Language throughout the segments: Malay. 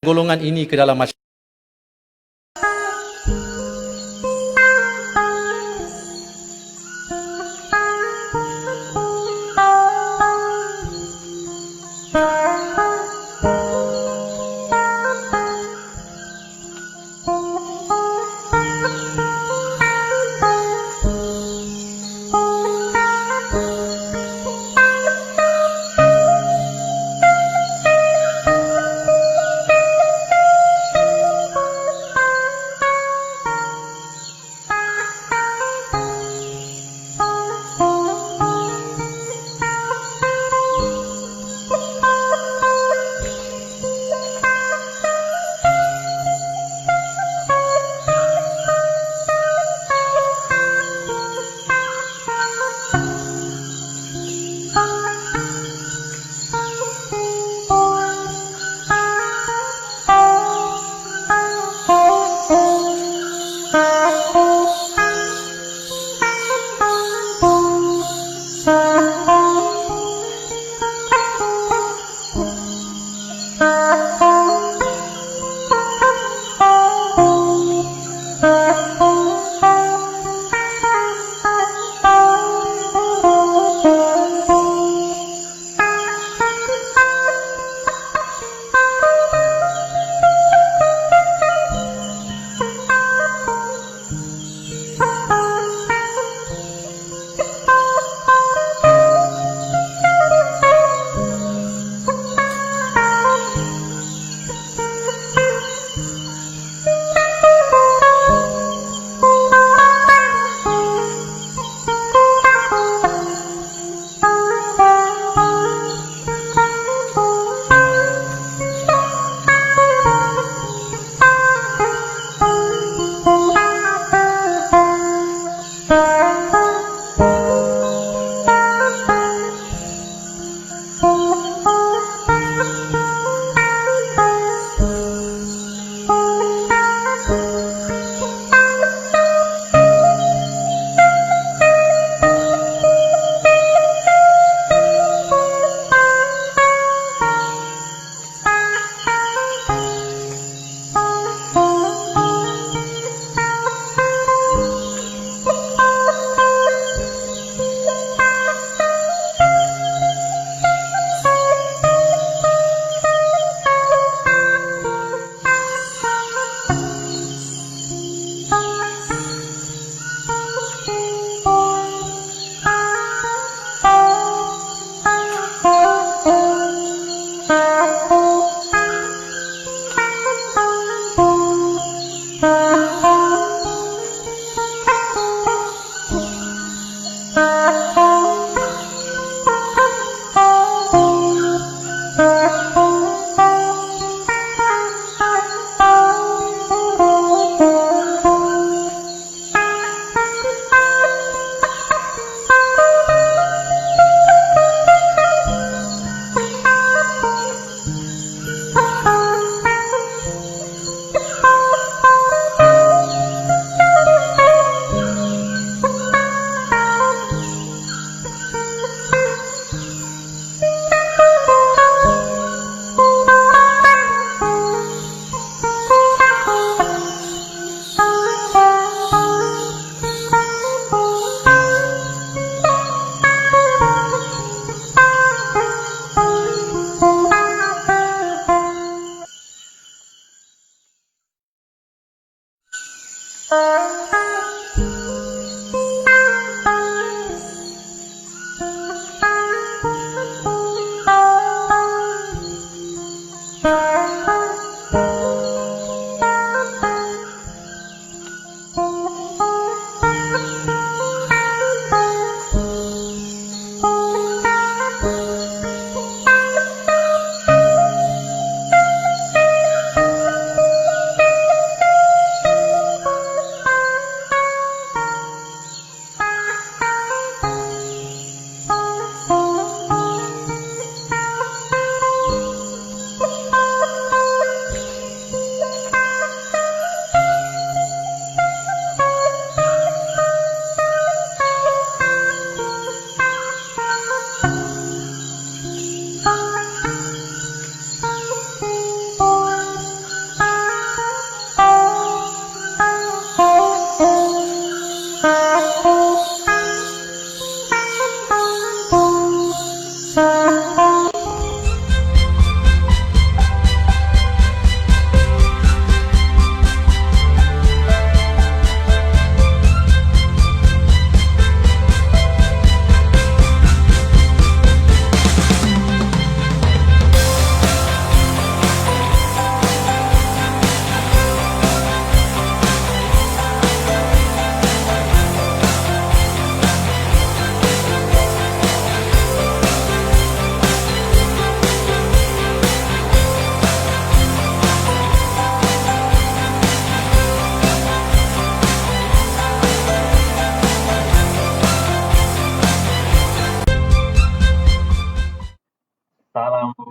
golongan ini ke dalam masyarakat.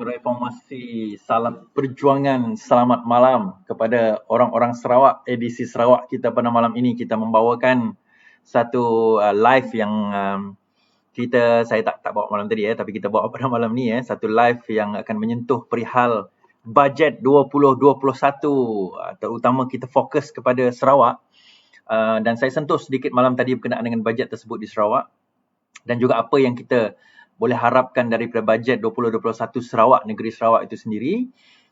Reformasi, salam perjuangan, selamat malam kepada orang-orang Sarawak. Edisi Sarawak kita pada malam ini, kita membawakan satu live yang saya tak bawa malam tadi tapi kita bawa pada malam ni satu live yang akan menyentuh perihal bajet 2021, terutama kita fokus kepada Sarawak, dan saya sentuh sedikit malam tadi berkenaan dengan bajet tersebut di Sarawak dan juga apa yang kita boleh harapkan daripada bajet 2021 Sarawak, negeri Sarawak itu sendiri.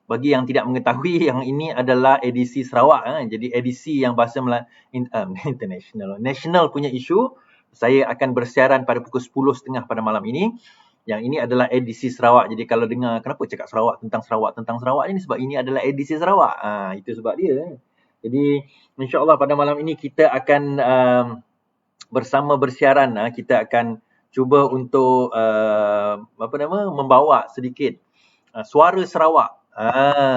Bagi yang tidak mengetahui, yang ini adalah edisi Sarawak. Jadi edisi yang bahasa international, national punya isu. Saya akan bersiaran pada pukul 10.30 pada malam ini. Yang ini adalah edisi Sarawak. Jadi kalau dengar kenapa cakap tentang Sarawak ini, sebab ini adalah edisi Sarawak. Itu sebab dia. Jadi insya-Allah pada malam ini kita akan bersama bersiaran. Kita akan cuba untuk membawa sedikit suara Sarawak.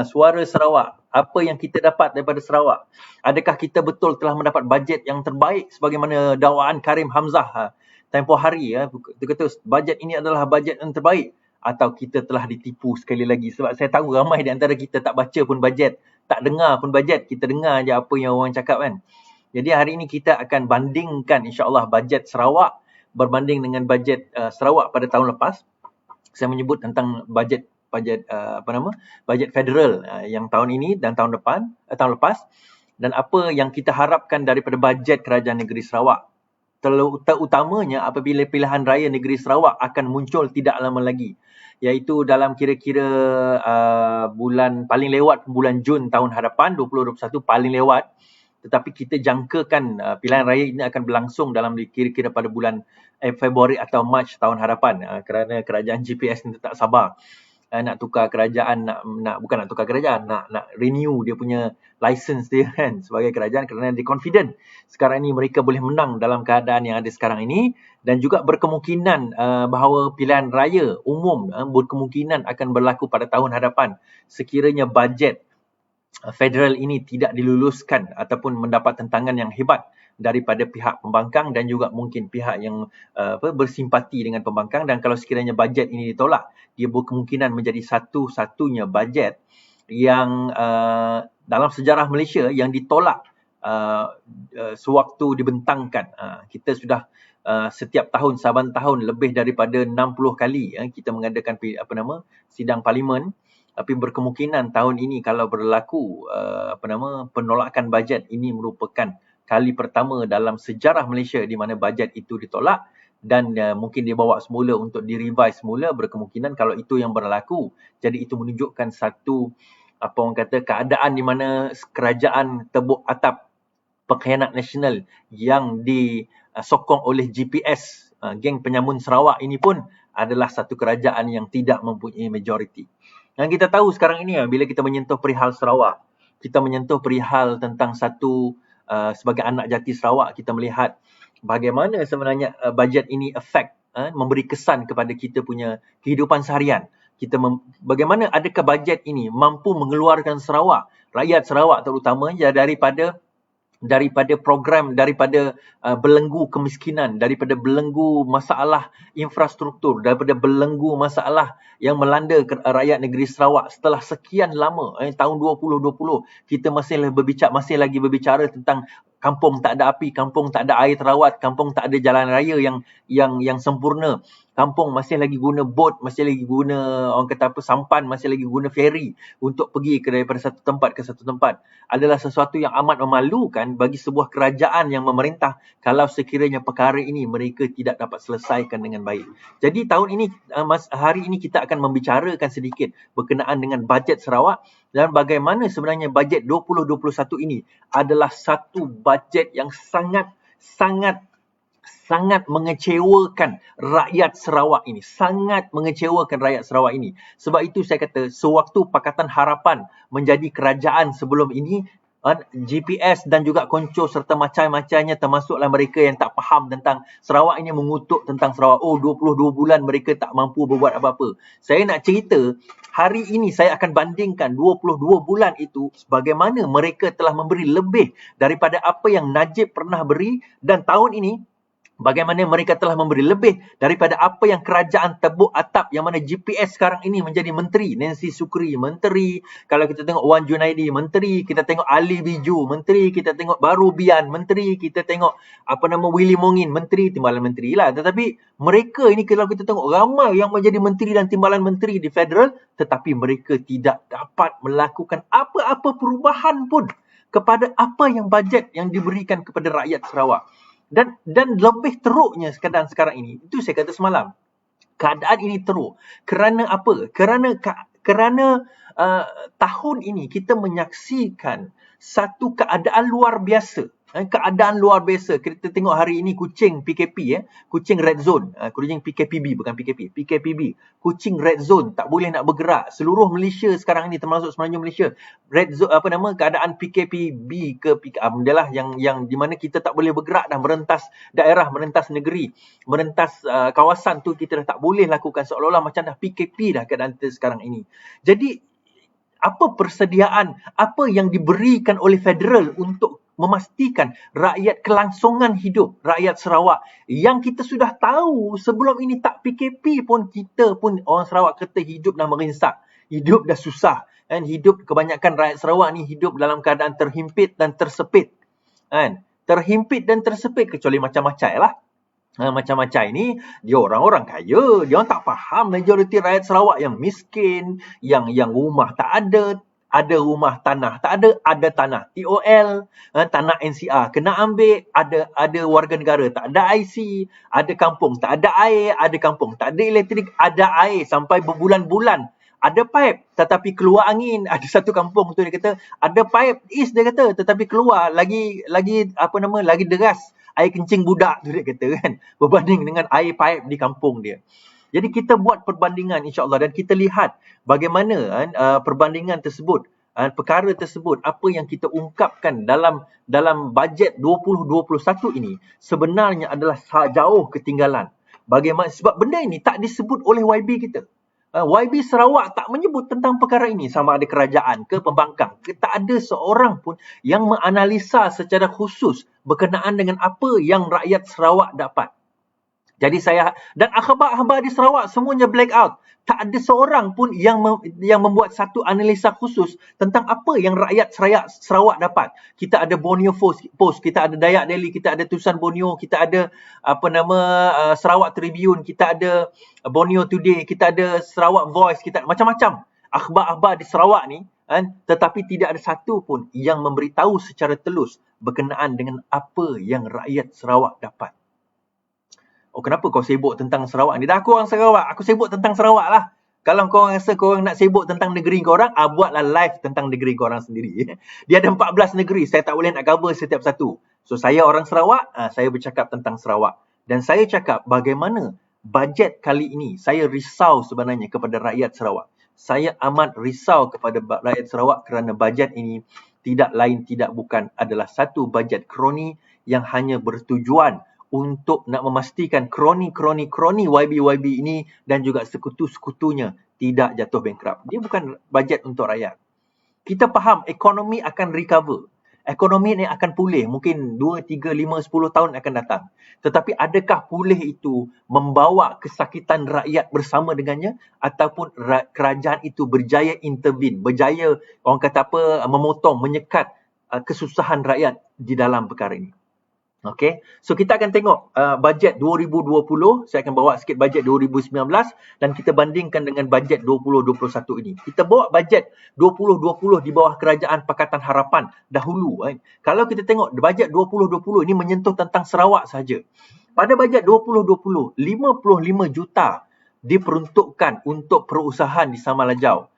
Suara Sarawak. Apa yang kita dapat daripada Sarawak? Adakah kita betul telah mendapat bajet yang terbaik sebagaimana dakwaan Karim Hamzah tempoh hari? Dia kata bajet ini adalah bajet yang terbaik. Atau kita telah ditipu sekali lagi? Sebab saya tahu ramai di antara kita tak baca pun bajet, tak dengar pun bajet. Kita dengar je apa yang orang cakap kan. Jadi hari ini kita akan bandingkan insya-Allah bajet Sarawak berbanding dengan bajet Sarawak pada tahun lepas. Saya menyebut tentang bajet federal yang tahun ini dan tahun lepas, dan apa yang kita harapkan daripada bajet kerajaan negeri Sarawak, terutamanya apabila pilihan raya negeri Sarawak akan muncul tidak lama lagi, iaitu dalam kira-kira bulan paling lewat bulan Jun tahun hadapan 2021 paling lewat. Tetapi kita jangkakan pilihan raya ini akan berlangsung dalam kira-kira pada bulan Februari atau Mac tahun hadapan, kerana kerajaan GPS ni tak sabar nak tukar kerajaan, nak renew dia punya license dia kan sebagai kerajaan, kerana dia confident sekarang ini mereka boleh menang dalam keadaan yang ada sekarang ini, dan juga berkemungkinan bahawa pilihan raya umum berkemungkinan akan berlaku pada tahun hadapan sekiranya bajet federal ini tidak diluluskan ataupun mendapat tentangan yang hebat daripada pihak pembangkang dan juga mungkin pihak yang bersimpati dengan pembangkang. Dan kalau sekiranya bajet ini ditolak, dia berkemungkinan menjadi satu-satunya bajet yang dalam sejarah Malaysia yang ditolak sewaktu dibentangkan. Kita sudah setiap tahun, saban tahun lebih daripada 60 kali kita mengadakan sidang parlimen. Tapi berkemungkinan tahun ini kalau berlaku penolakan bajet, ini merupakan kali pertama dalam sejarah Malaysia di mana bajet itu ditolak dan mungkin dibawa semula untuk direvise semula. Berkemungkinan kalau itu yang berlaku, jadi itu menunjukkan satu keadaan di mana kerajaan tebuk atap pengkhianat nasional yang disokong oleh GPS, geng penyamun Sarawak ini pun adalah satu kerajaan yang tidak mempunyai majoriti. Dan kita tahu sekarang ini bila kita menyentuh perihal Sarawak, kita menyentuh perihal tentang sebagai anak jati Sarawak, kita melihat bagaimana sebenarnya bajet ini memberi kesan kepada kita punya kehidupan seharian. Bagaimana adakah bajet ini mampu mengeluarkan Sarawak, rakyat Sarawak terutamanya daripada program, daripada belenggu kemiskinan, daripada belenggu masalah infrastruktur, daripada belenggu masalah yang melanda rakyat negeri Sarawak setelah sekian lama. Tahun 2020 kita masih lagi berbicara tentang kampung tak ada api, kampung tak ada air terawat, kampung tak ada jalan raya yang sempurna. Kampung masih lagi guna bot, masih lagi guna sampan, masih lagi guna ferry untuk pergi daripada satu tempat ke satu tempat. Adalah sesuatu yang amat memalukan bagi sebuah kerajaan yang memerintah kalau sekiranya perkara ini mereka tidak dapat selesaikan dengan baik. Jadi tahun ini, hari ini kita akan membicarakan sedikit berkenaan dengan bajet Sarawak dan bagaimana sebenarnya bajet 2021 ini adalah satu bajet yang sangat mengecewakan rakyat Sarawak ini. Sangat mengecewakan rakyat Sarawak ini. Sebab itu saya kata, sewaktu Pakatan Harapan menjadi kerajaan sebelum ini, GPS dan juga konco serta macam-macamnya, termasuklah mereka yang tak faham tentang Sarawak ini, mengutuk tentang Sarawak. 22 bulan mereka tak mampu berbuat apa-apa. Saya nak cerita, hari ini saya akan bandingkan 22 bulan itu bagaimana mereka telah memberi lebih daripada apa yang Najib pernah beri, dan tahun ini Bagaimana mereka telah memberi lebih daripada apa yang kerajaan tebuk atap, yang mana GPS sekarang ini menjadi menteri. Nancy Sukri menteri, kalau kita tengok Wan Junaidi menteri, kita tengok Ali Biju menteri, kita tengok Baru Bian menteri, kita tengok Willy Mongin menteri, timbalan menteri lah. Tetapi mereka ini, kalau kita tengok, ramai yang menjadi menteri dan timbalan menteri di federal, tetapi mereka tidak dapat melakukan apa-apa perubahan pun kepada apa yang bajet yang diberikan kepada rakyat Sarawak. Dan lebih teruknya sekarang ini, itu saya kata semalam, keadaan ini teruk. Kerana apa? Kerana tahun ini kita menyaksikan satu keadaan luar biasa. Keadaan luar biasa. Kita tengok hari ini kucing PKP, kucing red zone, kucing PKPB, bukan PKP, PKPB, kucing red zone, tak boleh nak bergerak. Seluruh Malaysia sekarang ini, termasuk Semenanjung Malaysia, red zone, keadaan PKPB ke adalah yang di mana kita tak boleh bergerak dan merentas daerah, merentas negeri, merentas kawasan tu, kita dah tak boleh lakukan, seolah-olah macam dah PKP dah keadaan kita sekarang ini. Jadi apa persediaan, apa yang diberikan oleh federal untuk memastikan rakyat kelangsungan hidup rakyat Sarawak, yang kita sudah tahu sebelum ini tak PKP pun, kita pun orang Sarawak kata hidup dah merinsak, hidup dah susah, kan? Hidup, kebanyakan rakyat Sarawak ni hidup dalam keadaan terhimpit dan tersepit, kan? Terhimpit dan tersepit, kecuali macam-macam lah. Macam-macam ni, dia orang-orang kaya, dia orang tak faham majoriti rakyat Sarawak yang miskin, yang rumah tak ada rumah, tanah tak ada tanah TOL, tanah NCR kena ambil, ada warga negara tak ada IC, ada kampung tak ada air, ada kampung tak ada elektrik, ada air sampai berbulan-bulan, ada pipe tetapi keluar angin. Ada satu kampung tu dia kata ada pipe is, dia kata, tetapi keluar lagi deras air kencing budak tu, dia kata, kan, berbanding dengan air pipe di kampung dia. Jadi kita buat perbandingan, insya-Allah, dan kita lihat bagaimana perbandingan tersebut, perkara tersebut, apa yang kita ungkapkan dalam bajet 2021 ini sebenarnya adalah jauh ketinggalan. Bagaimana, sebab benda ini tak disebut oleh YB kita. YB Sarawak tak menyebut tentang perkara ini, sama ada kerajaan ke pembangkang ke, tak ada seorang pun yang menganalisa secara khusus berkenaan dengan apa yang rakyat Sarawak dapat. Jadi dan akhbar-akhbar di Sarawak semuanya black out. Tak ada seorang pun yang membuat satu analisa khusus tentang apa yang rakyat Sarawak dapat. Kita ada Borneo Post, kita ada Dayak Daily, kita ada Tulisan Borneo, kita ada Sarawak Tribune, kita ada Borneo Today, kita ada Sarawak Voice, kita macam-macam akhbar-akhbar di Sarawak ni, kan? Tetapi tidak ada satu pun yang memberitahu secara telus berkenaan dengan apa yang rakyat Sarawak dapat. Oh, kenapa kau sibuk tentang Sarawak ni? Dah aku orang Sarawak, aku sibuk tentang Sarawak lah. Kalau kau rasa kau nak sibuk tentang negeri korang, buatlah live tentang negeri korang sendiri. Dia ada 14 negeri, saya tak boleh nak cover setiap satu. So, saya orang Sarawak, saya bercakap tentang Sarawak. Dan saya cakap bagaimana bajet kali ini, saya risau sebenarnya kepada rakyat Sarawak. Saya amat risau kepada rakyat Sarawak kerana bajet ini tidak lain tidak bukan adalah satu bajet kroni yang hanya bertujuan untuk nak memastikan kroni YB ini dan juga sekutu-sekutunya tidak jatuh bankrupt. Dia bukan bajet untuk rakyat. Kita faham ekonomi akan recover. Ekonomi ni akan pulih mungkin 2, 3, 5, 10 tahun akan datang. Tetapi adakah pulih itu membawa kesakitan rakyat bersama dengannya, ataupun kerajaan itu berjaya intervene, berjaya orang kata memotong, menyekat kesusahan rakyat di dalam perkara ini. Okay, so kita akan tengok bajet 2020, saya akan bawa sikit bajet 2019 dan kita bandingkan dengan bajet 2021 ini. Kita bawa bajet 2020 di bawah Kerajaan Pakatan Harapan dahulu. Kalau kita tengok bajet 2020 ini menyentuh tentang Sarawak saja. Pada bajet 2020, 55 juta diperuntukkan untuk perusahaan di Samalajau.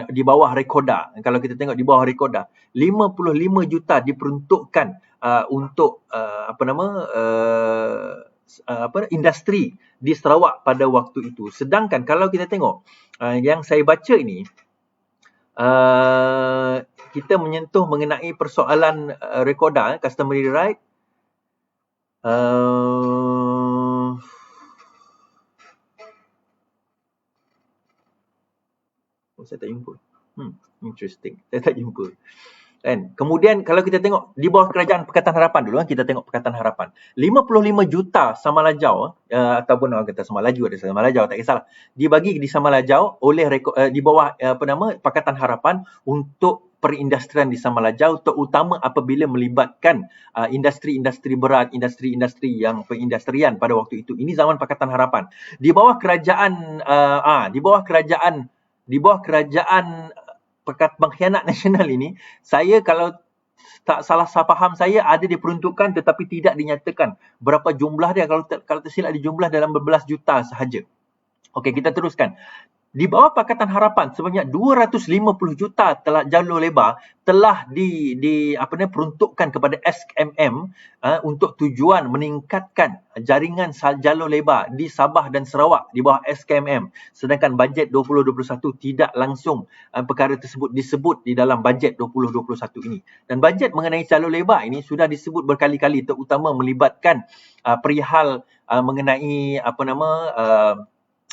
Di bawah Rekoda. Kalau kita tengok di bawah Rekoda, 55 juta diperuntukkan untuk industri di Sarawak pada waktu itu. Sedangkan kalau kita tengok yang saya baca ini, kita menyentuh mengenai persoalan Rekoda, customary right. Saya tak jumpa. Interesting. Saya tak jumpa. Kan? Kemudian kalau kita tengok di bawah kerajaan Pakatan Harapan dulu, kita tengok Pakatan Harapan. 55 juta Samalajau, ataupun orang kata Samalaju, ada Samalajau, tak kisahlah. Dibagi di Samalajau oleh di bawah Pakatan Harapan untuk perindustrian di Samalajau, terutama apabila melibatkan industri-industri berat, industri-industri yang perindustrian pada waktu itu. Ini zaman Pakatan Harapan. Di bawah kerajaan Pengkhianat Nasional ini, saya kalau tak salah faham saya ada diperuntukkan tetapi tidak dinyatakan berapa jumlah dia. Kalau tersilap dijumlah dalam berbelas juta sahaja. Okey, kita teruskan. Di bawah Pakatan Harapan sebanyak 250 juta jalur lebar telah peruntukkan kepada SKMM untuk tujuan meningkatkan jaringan jalur lebar di Sabah dan Sarawak di bawah SKMM. Sedangkan bajet 2021 tidak langsung perkara tersebut disebut di dalam bajet 2021 ini. Dan bajet mengenai jalur lebar ini sudah disebut berkali-kali, terutama melibatkan perihal mengenai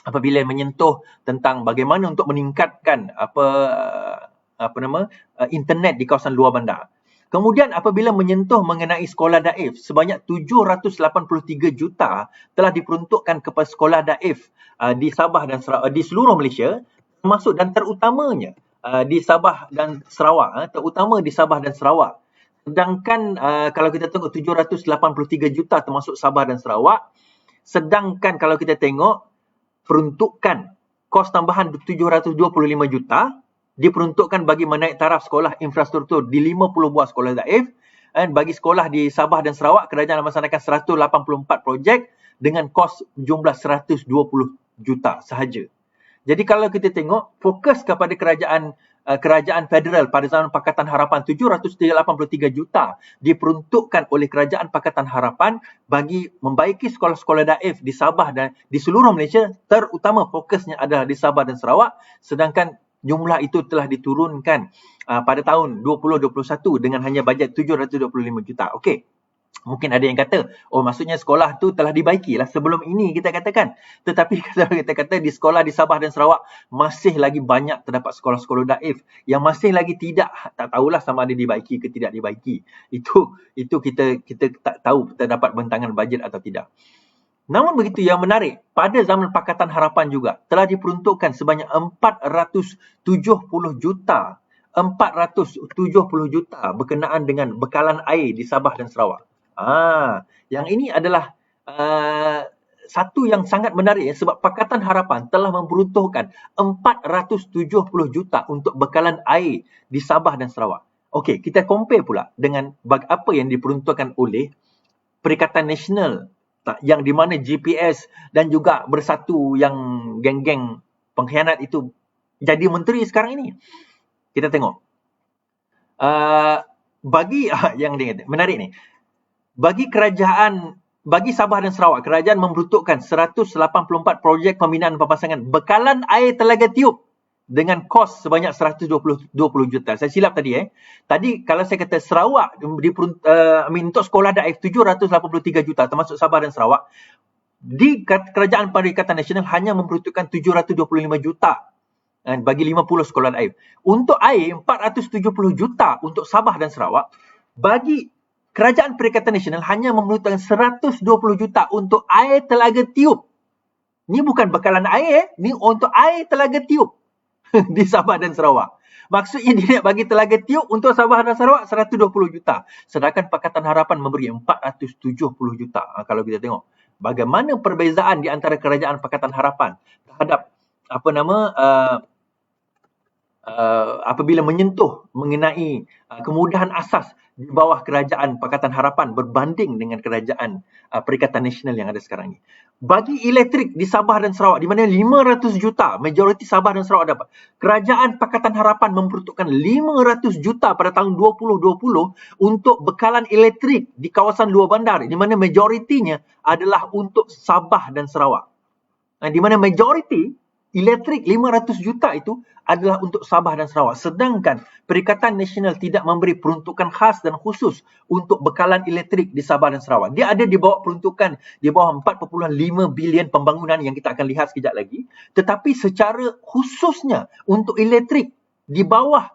apabila menyentuh tentang bagaimana untuk meningkatkan internet di kawasan luar bandar. Kemudian apabila menyentuh mengenai sekolah daif, sebanyak 783 juta telah diperuntukkan kepada sekolah daif di Sabah dan Sarawak, di seluruh Malaysia, termasuk dan terutamanya di Sabah dan Sarawak, terutama di Sabah dan Sarawak. Sedangkan kalau kita tengok 783 juta termasuk Sabah dan Sarawak, sedangkan kalau kita tengok peruntukan kos tambahan 725 juta diperuntukkan bagi menaik taraf sekolah infrastruktur di 50 buah sekolah daif, dan bagi sekolah di Sabah dan Sarawak kerajaan melaksanakan 184 projek dengan kos jumlah 120 juta sahaja. Jadi kalau kita tengok fokus kepada kerajaan federal pada zaman Pakatan Harapan 783 juta diperuntukkan oleh kerajaan Pakatan Harapan bagi membaiki sekolah-sekolah daif di Sabah dan di seluruh Malaysia, terutama fokusnya adalah di Sabah dan Sarawak, sedangkan jumlah itu telah diturunkan pada tahun 2021 dengan hanya bajet 725 juta. Okey. Mungkin ada yang kata, oh maksudnya sekolah tu telah dibaiki lah sebelum ini kita katakan. Tetapi kalau kita kata di sekolah di Sabah dan Sarawak masih lagi banyak terdapat sekolah-sekolah daif yang masih lagi tak tahulah sama ada dibaiki ke tidak dibaiki. Itu kita tak tahu terdapat bentangan bajet atau tidak. Namun begitu yang menarik, pada zaman Pakatan Harapan juga telah diperuntukkan sebanyak 470 juta berkenaan dengan bekalan air di Sabah dan Sarawak. Yang ini adalah satu yang sangat menarik ya, sebab Pakatan Harapan telah memperuntukkan 470 juta untuk bekalan air di Sabah dan Sarawak. Okey, kita compare pula dengan apa yang diperuntukkan oleh Perikatan Nasional yang di mana GPS dan juga Bersatu yang geng-geng pengkhianat itu jadi menteri sekarang ini. Kita tengok. Yang menarik ni. Bagi Sabah dan Sarawak, kerajaan memperuntukkan 184 projek pembinaan pemasangan bekalan air telaga tiup dengan kos sebanyak 120 juta. Saya silap tadi. Tadi kalau saya kata Sarawak untuk sekolah daif 783 juta termasuk Sabah dan Sarawak, di kerajaan Perikatan Nasional hanya memperuntukkan 725 juta bagi 50 sekolah daif. Untuk air 470 juta untuk Sabah dan Sarawak. Bagi Kerajaan Perikatan Nasional hanya memperuntukkan 120 juta untuk air telaga tiup. Ini bukan bekalan air, ini untuk air telaga tiup di Sabah dan Sarawak. Maksudnya dia nak bagi telaga tiup untuk Sabah dan Sarawak 120 juta. Sedangkan Pakatan Harapan memberi 470 juta. Kalau kita tengok bagaimana perbezaan di antara kerajaan Pakatan Harapan terhadap apabila menyentuh mengenai kemudahan asas di bawah kerajaan Pakatan Harapan berbanding dengan kerajaan Perikatan Nasional yang ada sekarang ini. Bagi elektrik di Sabah dan Sarawak, di mana 500 juta, majoriti Sabah dan Sarawak dapat. Kerajaan Pakatan Harapan memperuntukkan 500 juta pada tahun 2020 untuk bekalan elektrik di kawasan luar bandar, di mana majoritinya adalah untuk Sabah dan Sarawak. Di mana majoriti elektrik 500 juta itu adalah untuk Sabah dan Sarawak. Sedangkan Perikatan Nasional tidak memberi peruntukan khas dan khusus untuk bekalan elektrik di Sabah dan Sarawak. Dia ada di bawah peruntukan di bawah 4.5 bilion pembangunan yang kita akan lihat sekejap lagi. Tetapi secara khususnya untuk elektrik di bawah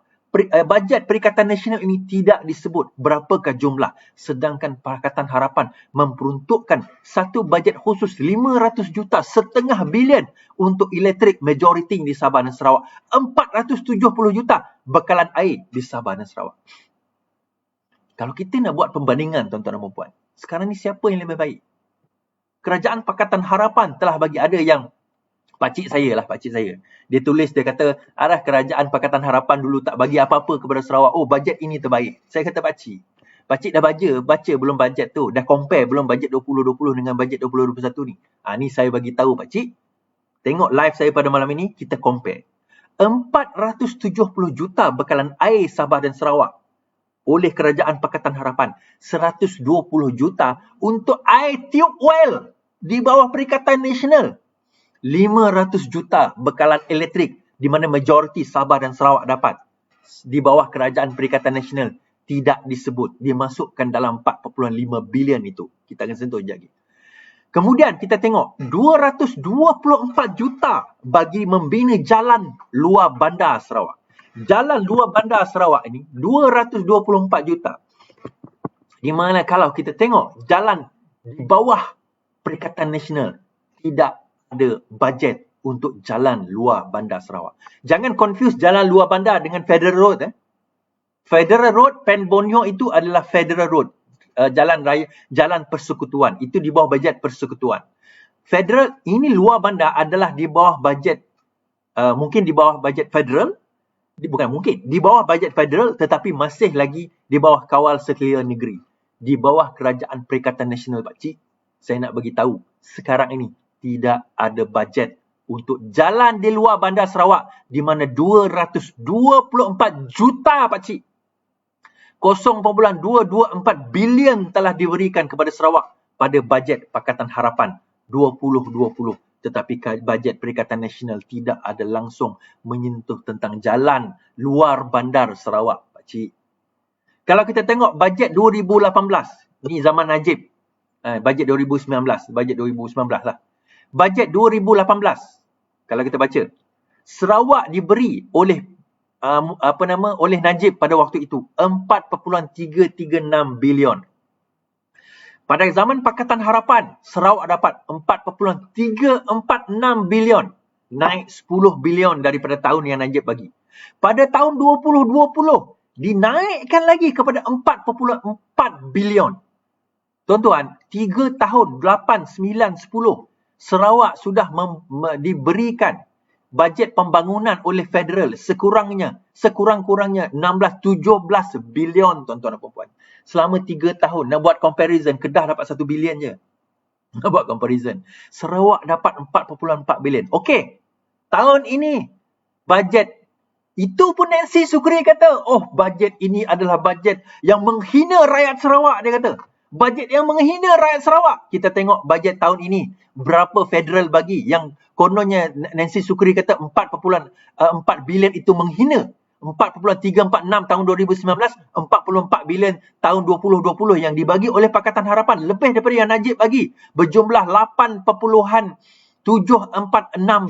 bajet Perikatan Nasional ini tidak disebut berapakah jumlah, sedangkan Pakatan Harapan memperuntukkan satu bajet khusus 500 juta, setengah bilion untuk elektrik majority di Sabah dan Sarawak, 470 juta bekalan air di Sabah dan Sarawak. Kalau kita nak buat pembandingan tuan-tuan dan puan, sekarang ni siapa yang lebih baik? Kerajaan Pakatan Harapan telah bagi, ada yang pakcik saya. Dia tulis, dia kata, arah kerajaan Pakatan Harapan dulu tak bagi apa-apa kepada Sarawak. Oh, bajet ini terbaik. Saya kata pakcik dah baca belum bajet tu? Dah compare belum bajet 2020 dengan bajet 2021 ni? Ni saya bagi tahu pakcik. Tengok live saya pada malam ini, kita compare. 470 juta bekalan air Sabah dan Sarawak oleh kerajaan Pakatan Harapan. 120 juta untuk air tube well di bawah Perikatan Nasional. 500 juta bekalan elektrik di mana majoriti Sabah dan Sarawak dapat di bawah kerajaan Perikatan Nasional. Tidak disebut, dimasukkan dalam 4.5 bilion itu. Kita akan sentuh sekejap lagi. Kemudian kita tengok 224 juta bagi membina jalan luar bandar Sarawak. Jalan luar bandar Sarawak ini 224 juta. Di mana kalau kita tengok jalan di bawah Perikatan Nasional, tidak ada bajet untuk jalan luar bandar Sarawak. Jangan confuse jalan luar bandar dengan Federal Road. Federal Road, Pen Borneo itu adalah Federal Road. Jalan raya, jalan persekutuan. Itu di bawah bajet persekutuan. Federal, ini luar bandar adalah di bawah bajet, mungkin di bawah bajet federal. Bukan mungkin, di bawah bajet federal, tetapi masih lagi di bawah kawal sekalian negeri. Di bawah kerajaan Perikatan Nasional, pakcik. Saya nak bagi tahu, sekarang ini tidak ada bajet untuk jalan di luar bandar Sarawak, di mana 224 juta pakcik. 0.224 bilion telah diberikan kepada Sarawak pada bajet Pakatan Harapan 2020. Tetapi bajet Perikatan Nasional tidak ada langsung menyentuh tentang jalan luar bandar Sarawak, pakcik. Kalau kita tengok bajet 2018, ni zaman Najib. Bajet 2019 lah. Bajet 2018, kalau kita baca, Sarawak diberi oleh oleh Najib pada waktu itu 4.336 bilion. Pada zaman Pakatan Harapan, Sarawak dapat 4.346 bilion. Naik 10 bilion daripada tahun yang Najib bagi. Pada tahun 2020, dinaikkan lagi kepada 4.4 bilion. Tuan-tuan, 3 tahun, 8, 9, 10, Sarawak sudah diberikan bajet pembangunan oleh federal sekurang-kurangnya 16-17 bilion, tuan-tuan dan puan-puan. Selama 3 tahun, nak buat comparison, Kedah dapat 1 bilion je. Nak buat comparison. Sarawak dapat 4.4 bilion. Okey, tahun ini, bajet, itu pun Nancy Sukri kata, oh, bajet ini adalah bajet yang menghina rakyat Sarawak, dia kata. Bajet yang menghina rakyat Sarawak. Kita tengok bajet tahun ini, berapa federal bagi, yang kononnya Nancy Sukri kata 4.4 bilion itu menghina. 4.346 tahun 2019, 44 bilion tahun 2020 yang dibagi oleh Pakatan Harapan, lebih daripada yang Najib bagi. Berjumlah 8.746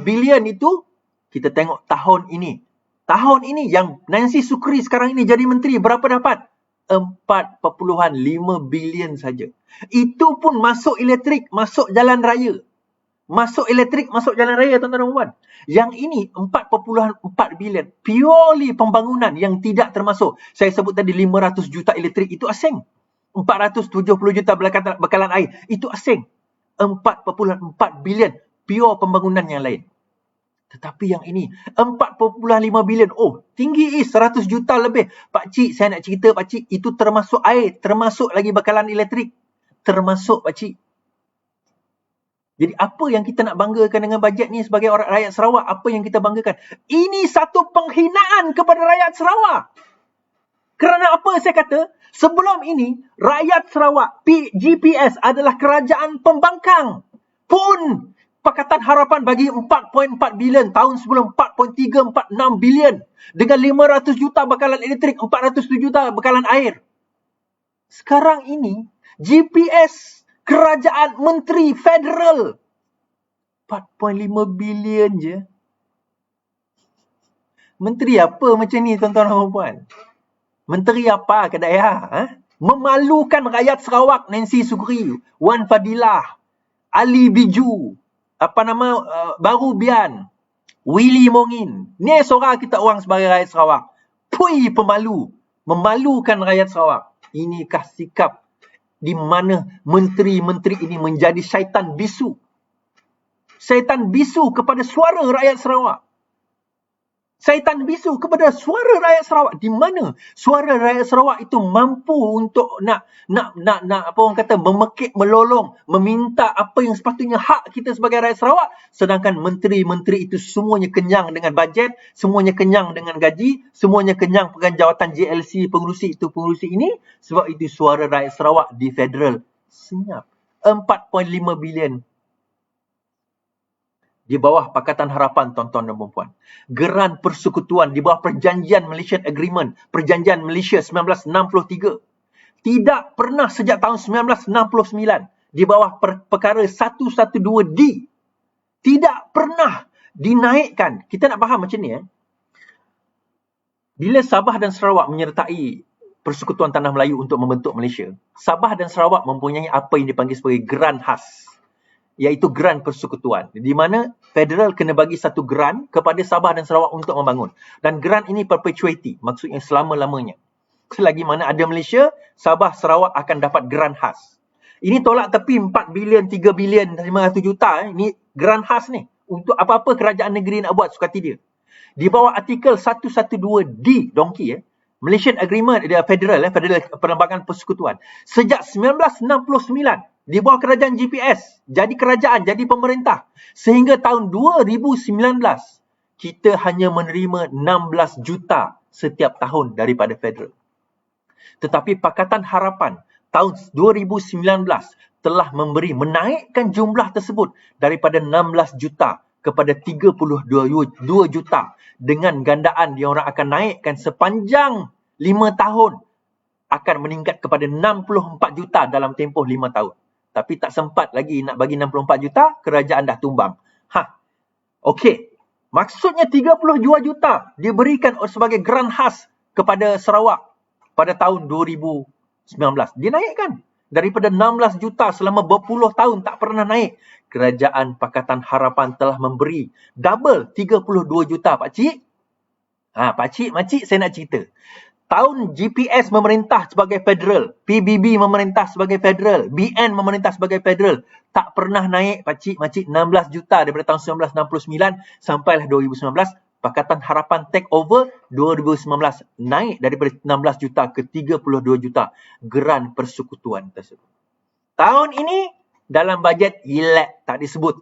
bilion itu, kita tengok tahun ini. Tahun ini yang Nancy Sukri sekarang ini jadi menteri, berapa dapat? 4.5 bilion saja. Itu pun masuk elektrik, masuk jalan raya. Masuk elektrik, masuk jalan raya, tuan-tuan dan puan. Yang ini 4.4 bilion purely pembangunan yang tidak termasuk. Saya sebut tadi 500 juta elektrik itu asing. 470 juta bekalan air itu asing. 4.4 bilion pure pembangunan yang lain. Tetapi yang ini 4.5 bilion. Oh, tinggi 100 juta lebih. Pakcik, saya nak cerita pakcik, itu termasuk air, termasuk lagi bekalan elektrik. Termasuk pakcik. Jadi apa yang kita nak banggakan dengan bajet ni sebagai orang rakyat Sarawak? Apa yang kita banggakan? Ini satu penghinaan kepada rakyat Sarawak. Kerana apa saya kata? Sebelum ini, rakyat Sarawak, GPS adalah kerajaan pembangkang. Pun Pakatan Harapan bagi 4.4 bilion. Tahun sebelum 4.346 bilion. Dengan 500 juta bekalan elektrik, 400 juta bekalan air. Sekarang ini, GPS kerajaan menteri federal 4.5 bilion je. Menteri apa macam ni tuan-tuan dan puan? Menteri apa ke daerah? Memalukan rakyat Sarawak. Nancy Sugri, Wan Fadilah, Ali Biju, Baru Bian, Willy Mongin. Ni suara kita orang sebagai rakyat Sarawak. Pui pemalu. Memalukan rakyat Sarawak. Inikah sikap di mana menteri-menteri ini menjadi syaitan bisu? Syaitan bisu kepada suara rakyat Sarawak. Syaitan bisu kepada suara rakyat Sarawak. Di mana suara rakyat Sarawak itu mampu untuk nak apa orang kata, memekik, melolong, meminta apa yang sepatutnya hak kita sebagai rakyat Sarawak. Sedangkan menteri-menteri itu semuanya kenyang dengan bajet, semuanya kenyang dengan gaji, semuanya kenyang dengan jawatan JLC, pengurusi itu, pengurusi ini. Sebab itu suara rakyat Sarawak di federal senyap. 4.5 bilion di bawah Pakatan Harapan, tuan-tuan dan puan-puan. Geran persekutuan di bawah Perjanjian Malaysian Agreement, Perjanjian Malaysia 1963. Tidak pernah sejak tahun 1969 di bawah perkara 112D. Tidak pernah dinaikkan. Kita nak faham macam ni. Bila Sabah dan Sarawak menyertai Persekutuan Tanah Melayu untuk membentuk Malaysia, Sabah dan Sarawak mempunyai apa yang dipanggil sebagai geran khas, iaitu geran persekutuan, di mana federal kena bagi satu geran kepada Sabah dan Sarawak untuk membangun. Dan geran ini perpetuity, maksudnya selama-lamanya. Selagi mana ada Malaysia, Sabah, Sarawak akan dapat geran khas. Ini tolak tepi 4 bilion, 3 bilion, 500 juta. Ini geran khas ni. Untuk apa-apa kerajaan negeri nak buat suka hati dia. Di bawah artikel 112D, Dongki, Malaysian Agreement, federal Perlembagaan Persekutuan. Sejak 1969, di bawah kerajaan GPS, jadi kerajaan, jadi pemerintah. Sehingga tahun 2019, kita hanya menerima 16 juta setiap tahun daripada federal. Tetapi Pakatan Harapan tahun 2019 telah menaikkan jumlah tersebut daripada 16 juta kepada 32 juta. Dengan gandaan dia orang akan naikkan sepanjang 5 tahun. Akan meningkat kepada 64 juta dalam tempoh 5 tahun. Tapi tak sempat lagi nak bagi 64 juta, kerajaan dah tumbang. Okey. Maksudnya 32 juta diberikan sebagai geran khas kepada Sarawak pada tahun 2019. Dia naikkan. Daripada 16 juta selama berpuluh tahun tak pernah naik. Kerajaan Pakatan Harapan telah memberi double 32 juta, pakcik. Pakcik, makcik, saya nak cerita. Tahun GPS memerintah sebagai federal, PBB memerintah sebagai federal, BN memerintah sebagai federal, tak pernah naik, pakcik, makcik, 16 juta daripada tahun 1969 sampailah 2019. Pakatan Harapan take over 2019, naik daripada 16 juta ke 32 juta geran persekutuan tersebut. Tahun ini dalam bajet elak tak disebut.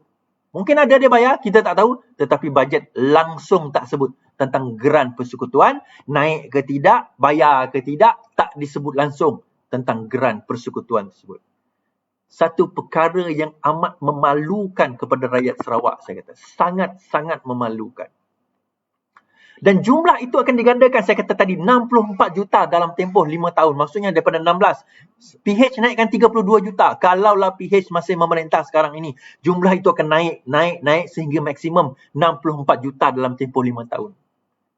Mungkin ada dia bayar, kita tak tahu, tetapi bajet langsung tak sebut tentang geran persekutuan, naik ke tidak, bayar ke tidak, tak disebut langsung tentang geran persekutuan tersebut. Satu perkara yang amat memalukan kepada rakyat Sarawak, saya kata. Sangat-sangat memalukan. Dan jumlah itu akan digandakan, saya kata tadi, 64 juta dalam tempoh 5 tahun. Maksudnya daripada 16. PH naikkan 32 juta. Kalaulah PH masih memerintah sekarang ini, jumlah itu akan naik sehingga maksimum 64 juta dalam tempoh 5 tahun.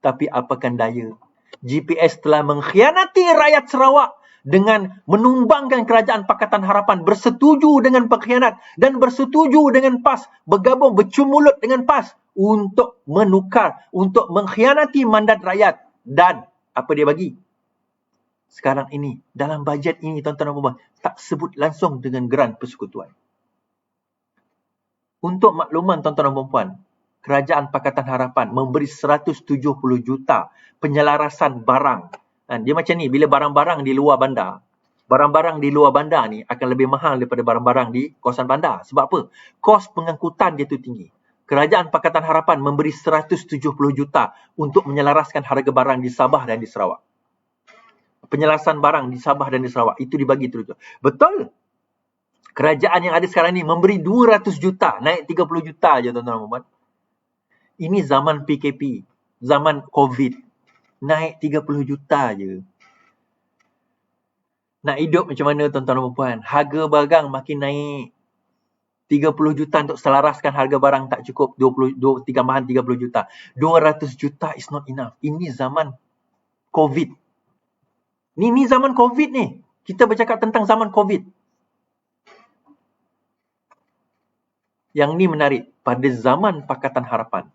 Tapi apakan daya, GPS telah mengkhianati rakyat Sarawak dengan menumbangkan kerajaan Pakatan Harapan, bersetuju dengan pengkhianat dan bersetuju dengan PAS, bergabung, bercumulut dengan PAS untuk menukar, untuk mengkhianati mandat rakyat. Dan apa dia bagi? Sekarang ini, dalam bajet ini, tuan-tuan dan puan-puan, tak sebut langsung dengan geran persekutuan. Untuk makluman tuan-tuan dan puan-puan, kerajaan Pakatan Harapan memberi 170 juta penyelarasan barang. Dia macam ni, bila barang-barang di luar bandar, barang-barang di luar bandar ni akan lebih mahal daripada barang-barang di kawasan bandar. Sebab apa? Kos pengangkutan dia tu tinggi. Kerajaan Pakatan Harapan memberi 170 juta untuk menyelaraskan harga barang di Sabah dan di Sarawak. Penyelarasan barang di Sabah dan di Sarawak, itu dibagi terus. Betul. Kerajaan yang ada sekarang ni memberi 200 juta, naik 30 juta je tuan-tuan dan puan-puan. Ini zaman PKP, zaman COVID. Naik 30 juta je. Nak hidup macam mana tuan-tuan dan puan-puan? Harga barang makin naik. 30 juta untuk selaraskan harga barang tak cukup, 3 tambahan 30 juta. 200 juta is not enough. Ini zaman COVID. Ni zaman COVID ni. Kita bercakap tentang zaman COVID. Yang ni menarik. Pada zaman Pakatan Harapan,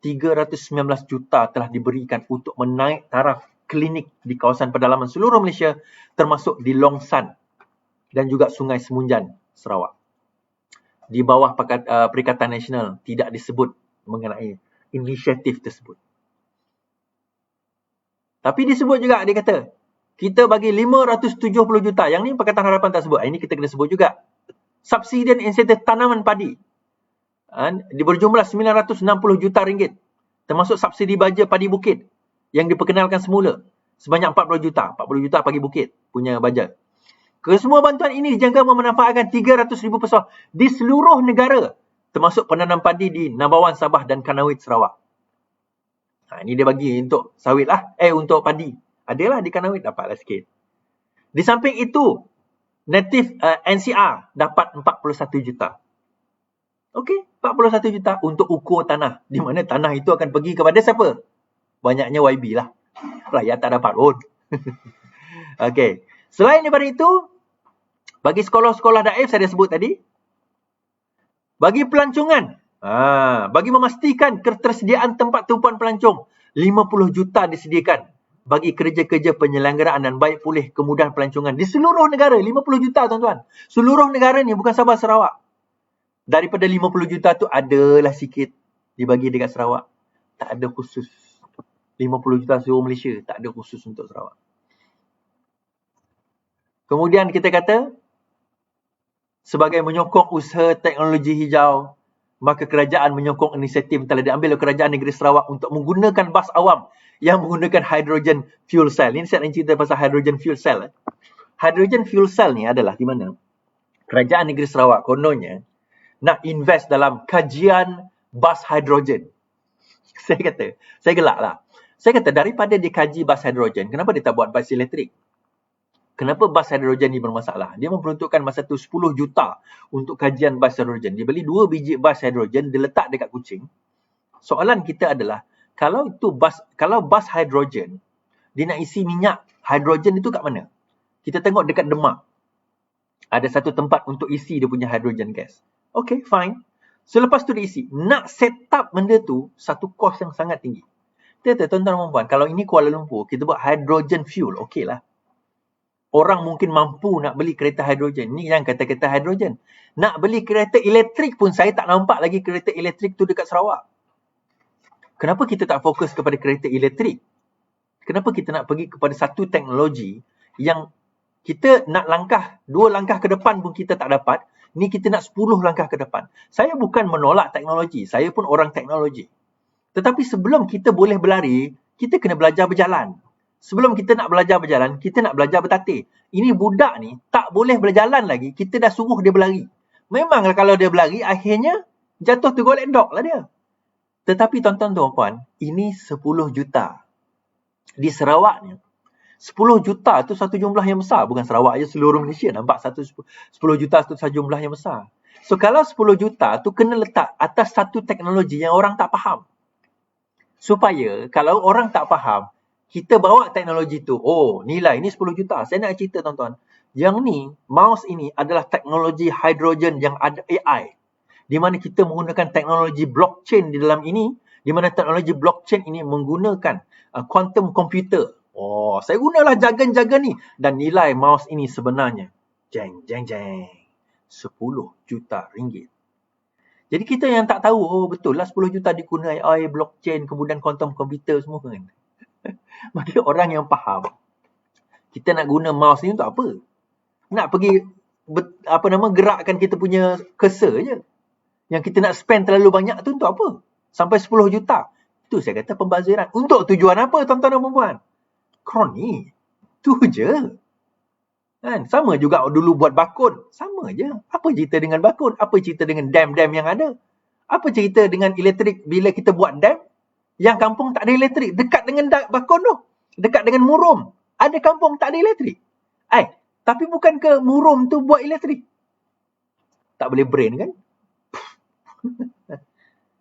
319 juta telah diberikan untuk menaik taraf klinik di kawasan pedalaman seluruh Malaysia, termasuk di Long San dan juga Sungai Semunjan, Sarawak. Di bawah Perikatan Nasional tidak disebut mengenai inisiatif tersebut. Tapi disebut juga, dia kata, kita bagi 570 juta. Yang ni Pakatan Harapan tak sebut. Ini kita kena sebut juga. Subsidi dan insentif tanaman padi. Berjumlah 960 juta ringgit. Termasuk subsidi baja padi bukit yang diperkenalkan semula. Sebanyak 40 juta. 40 juta padi bukit punya baja. Kesemua bantuan ini dijangka memanfaatkan 300,000 pesoh di seluruh negara, termasuk penanam padi di Nabawan, Sabah dan Kanawit, Sarawak. Ini dia bagi untuk sawit lah. Untuk padi. Adalah di Kanawit dapatlah sikit. Di samping itu, Native NCR dapat 41 juta. Okey, 41 juta untuk ukur tanah. Di mana tanah itu akan pergi kepada siapa? Banyaknya YB lah. Rakyat tak dapat pun. Okey. Selain daripada itu, bagi sekolah-sekolah daif saya dah sebut tadi, bagi pelancongan, bagi memastikan ketersediaan tempat tumpuan pelancong, 50 juta disediakan bagi kerja-kerja penyelenggaraan dan baik pulih kemudahan pelancongan di seluruh negara. 50 juta tuan-tuan. Seluruh negara ni, bukan Sabah Sarawak. Daripada 50 juta tu adalah sikit dibagi dekat Sarawak. Tak ada khusus. 50 juta seluruh Malaysia, tak ada khusus untuk Sarawak. Kemudian kita kata, sebagai menyokong usaha teknologi hijau, maka kerajaan menyokong inisiatif yang telah diambil oleh Kerajaan Negeri Sarawak untuk menggunakan bas awam yang menggunakan hydrogen fuel cell. Ini saya nak cerita pasal hydrogen fuel cell. Hydrogen fuel cell ni adalah di mana Kerajaan Negeri Sarawak kononnya nak invest dalam kajian bas hidrogen. Saya kata, saya gelak lah. Saya kata, daripada dia kaji bas hidrogen, kenapa dia tak buat bas elektrik? Kenapa bas hidrogen ni bermasalah? Dia memperuntukkan masa tu 10 juta untuk kajian bas hidrogen. Dia beli 2 biji bas hidrogen, dia letak dekat Kuching. Soalan kita adalah, kalau bas hidrogen, dia nak isi minyak hidrogen itu kat mana? Kita tengok dekat Demak. Ada satu tempat untuk isi dia punya hidrogen gas. Okay, fine. Selepas tu dia isi. Nak set up benda tu, satu kos yang sangat tinggi. Kita tuan-tuan dan puan, kalau ini Kuala Lumpur, kita buat hydrogen fuel, okey lah. Orang mungkin mampu nak beli kereta hidrogen. Ni yang kata kereta hidrogen. Nak beli kereta elektrik pun saya tak nampak lagi kereta elektrik tu dekat Sarawak. Kenapa kita tak fokus kepada kereta elektrik? Kenapa kita nak pergi kepada satu teknologi yang kita nak langkah, 2 langkah ke depan pun kita tak dapat. Ni kita nak 10 langkah ke depan. Saya bukan menolak teknologi. Saya pun orang teknologi. Tetapi sebelum kita boleh berlari, kita kena belajar berjalan. Sebelum kita nak belajar berjalan, kita nak belajar bertatih. Ini budak ni tak boleh berjalan lagi, kita dah suruh dia berlari. Memanglah kalau dia berlari, akhirnya jatuh tergolek dok lah dia. Tetapi tuan-tuan dan puan, ini 10 juta. Di Sarawak ni, 10 juta tu satu jumlah yang besar. Bukan Sarawak je, seluruh Malaysia nampak 10 juta tu satu jumlah yang besar. So kalau 10 juta tu kena letak atas satu teknologi yang orang tak faham. Supaya kalau orang tak faham, kita bawa teknologi tu, nilai ni 10 juta. Saya nak cerita tuan-tuan. Yang ni, mouse ini adalah teknologi hidrogen yang ada AI. Di mana kita menggunakan teknologi blockchain di dalam ini. Di mana teknologi blockchain ini menggunakan quantum computer. Saya gunalah jargon-jargon ni. Dan nilai mouse ini sebenarnya, jeng, 10 juta ringgit. Jadi kita yang tak tahu, betul lah 10 juta digunakan AI, blockchain, kemudian quantum computer semua kan. Bagi orang yang faham, kita nak guna mouse ni untuk apa? Nak pergi gerakkan kita punya cursor je. Yang kita nak spend terlalu banyak tu untuk apa? Sampai 10 juta. Itu saya kata pembaziran. Untuk tujuan apa tuan-tuan dan puan-puan? Kroni. Tu je. Kan? Sama juga dulu buat bakun. Sama je. Apa cerita dengan bakun? Apa cerita dengan dam-dam yang ada? Apa cerita dengan elektrik bila kita buat dam? Yang kampung tak ada elektrik. Dekat dengan bakun tu. Dekat dengan Murum. Ada kampung tak ada elektrik. Tapi bukan ke Murum tu buat elektrik? Tak boleh brain kan?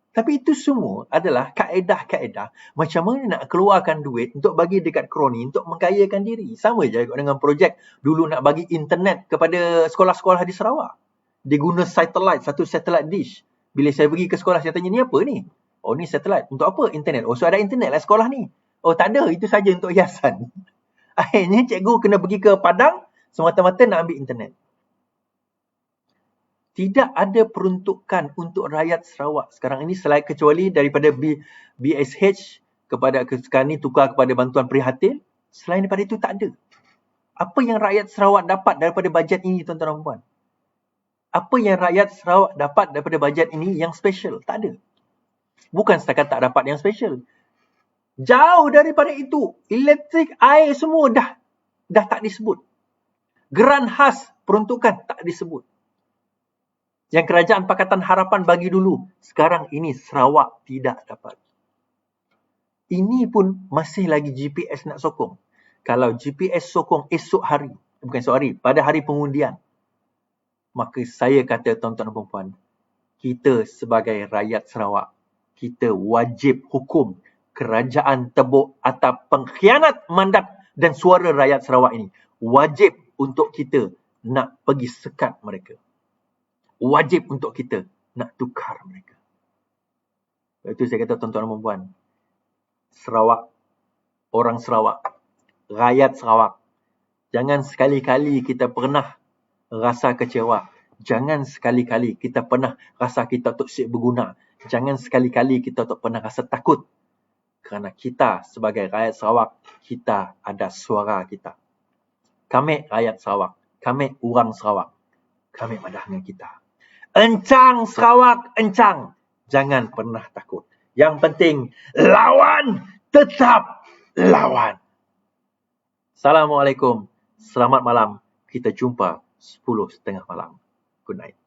Tapi itu semua adalah kaedah-kaedah macam mana nak keluarkan duit untuk bagi dekat kroni, untuk mengkayakan diri. Sama je dengan projek dulu nak bagi internet kepada sekolah-sekolah di Sarawak. Dia guna satellite, satu satellite dish. Bila saya pergi ke sekolah, saya tanya, ni apa ni? Oh, ni satellite. Untuk apa? Internet. Oh, so ada internet lah sekolah ni. Oh, tak ada. Itu saja untuk hiasan. Akhirnya cikgu kena pergi ke Padang semata-mata nak ambil internet. Tidak ada peruntukan untuk rakyat Sarawak sekarang ini selain kecuali daripada BSH kepada sekarang ni tukar kepada bantuan prihatin. Selain daripada itu tak ada. Apa yang rakyat Sarawak dapat daripada bajet ini, tuan-tuan dan puan? Apa yang rakyat Sarawak dapat daripada bajet ini yang special? Tak ada. Bukan setakat tak dapat yang special. Jauh daripada itu, elektrik, air semua dah tak disebut. Geran khas peruntukan tak disebut. Yang Kerajaan Pakatan Harapan bagi dulu, sekarang ini Sarawak tidak dapat. Ini pun masih lagi GPS nak sokong. Kalau GPS sokong esok hari, bukan esok hari, pada hari pengundian, maka saya kata tuan-tuan dan puan-puan, kita sebagai rakyat Sarawak, kita wajib hukum kerajaan Tebuk atas pengkhianat mandat dan suara rakyat Sarawak ini. Wajib untuk kita nak pergi sekat mereka. Wajib untuk kita nak tukar mereka. Itu saya kata tuan-tuan dan puan-puan, Sarawak, orang Sarawak, rakyat Sarawak, jangan sekali-kali kita pernah rasa kecewa. Jangan sekali-kali kita pernah rasa kita tak berguna. Jangan sekali-kali kita tak pernah rasa takut. Kerana kita sebagai rakyat Sarawak, kita ada suara kita. Kami rakyat Sarawak, kami orang Sarawak, kami madah dengan kita. Encang Sarawak, encang. Jangan pernah takut. Yang penting, lawan, tetap lawan. Assalamualaikum. Selamat malam. Kita jumpa 10:30 malam. Good night.